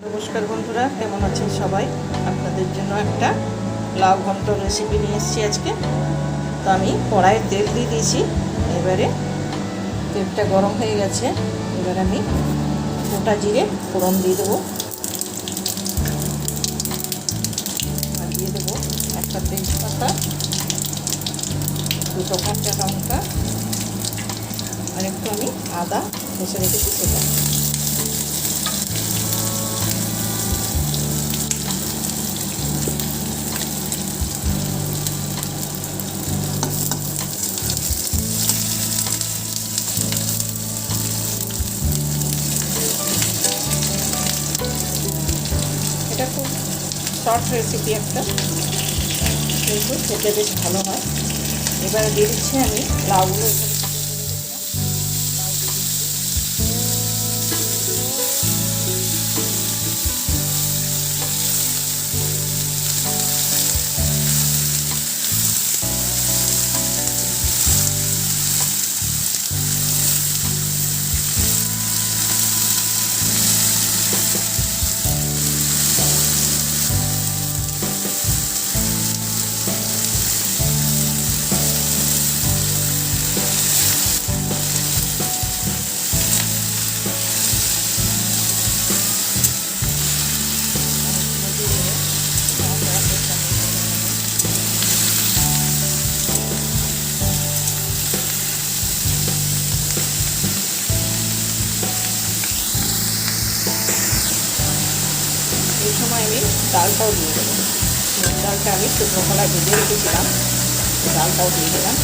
নমস্কার বন্ধুরা, কেমন আছেন সবাই? আপনাদের জন্য একটা লাউ ঘন্ট রেসিপি নিয়ে এসেছি আজকে। তো আমি কড়াইয়ে তেল দিয়ে দিয়েছি। এবারে তেলটা গরম হয়ে গেছে। এবার আমি গোটা জিরে ফোড়ন দিয়ে দেবো। আর দিয়ে দেবো একটা তেজপাতা, দুটো কাঁচা লঙ্কা, আর একটু আমি আদা ঘষে রেখেছি সেটা। এটা খুব শর্ট রেসিপি একটা, কিন্তু খেতে বেশ ভালো হয়। এবারে দিয়ে দিচ্ছি আমি লাউগুলো। এই সময় আমি ডালটাও দিয়ে দেবো। ডালটা আমি শুকনো খোলায় ভিজিয়ে রেখেছিলাম, ডালটাও দিয়ে দিলাম।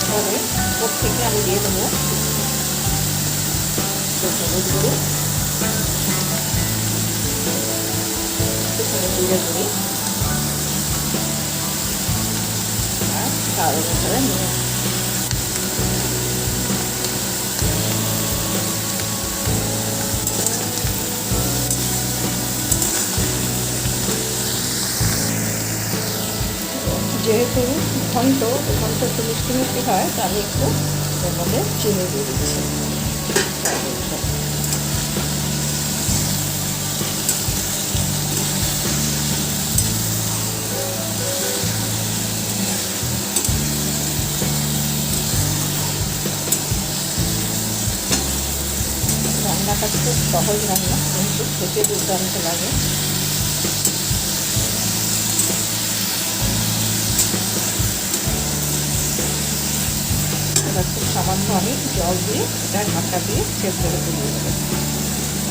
এবারে ওর থেকে আমি দিয়ে দেবো হলুদ গুঁড়ো, জিরে গুঁড়ি আর স্বাদ অনুসারে নিয়ে যেহেতু ঘন্ট একটু মিষ্টি মিষ্টি হয়, তা আমি একটু এর মধ্যে চিনি দিয়ে দিচ্ছি। রান্নাটা খুব সহজ রান্না, কিন্তু খেতে দুর্দান্ত লাগে। এবার খুব সামান্য আমি জল দিয়ে এটা ঢাকা দিয়ে সেদ্ধ করে দিয়ে দেবো।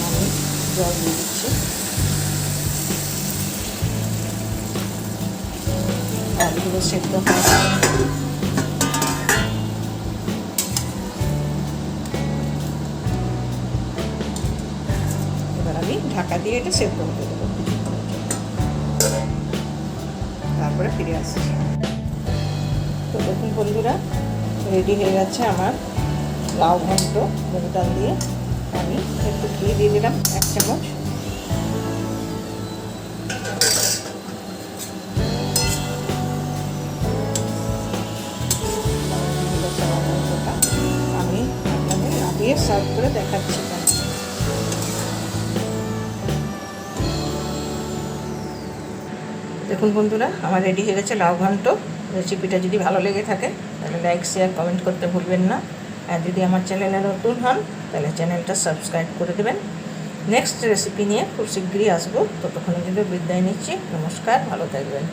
আমি জল দিয়ে দিচ্ছি। আলুগুলো সেদ্ধ হয়। এবার আমি ঢাকা দিয়ে এটা সেদ্ধ হতে দেবো, তারপরে ফিরে আসছি। তো দেখুন বন্ধুরা, রেডি হয়ে গেছে আমার লাউ ঘন্ট মুগ ডাল দিয়ে। আমি একটু ঘি দিয়ে দিলাম 1 চামচ। আমি আপনাদের নামিয়ে সার্ভ করে দেখাচ্ছি। দেখুন বন্ধুরা, আমার রেডি হয়ে গেছে লাউ ঘন্ট। রেসিপিটা যদি ভালো লেগে থাকে তাহলে লাইক, শেয়ার, কমেন্ট করতে ভুলবেন না। আর যদি আমার চ্যানেলে নতুন হন তাহলে চ্যানেলটা সাবস্ক্রাইব করে দেবেন। নেক্সট রেসিপি নিয়ে খুব শীঘ্রই আসবো। ততক্ষণের জন্য বিদায় নিচ্ছি। নমস্কার, ভালো থাকবেন।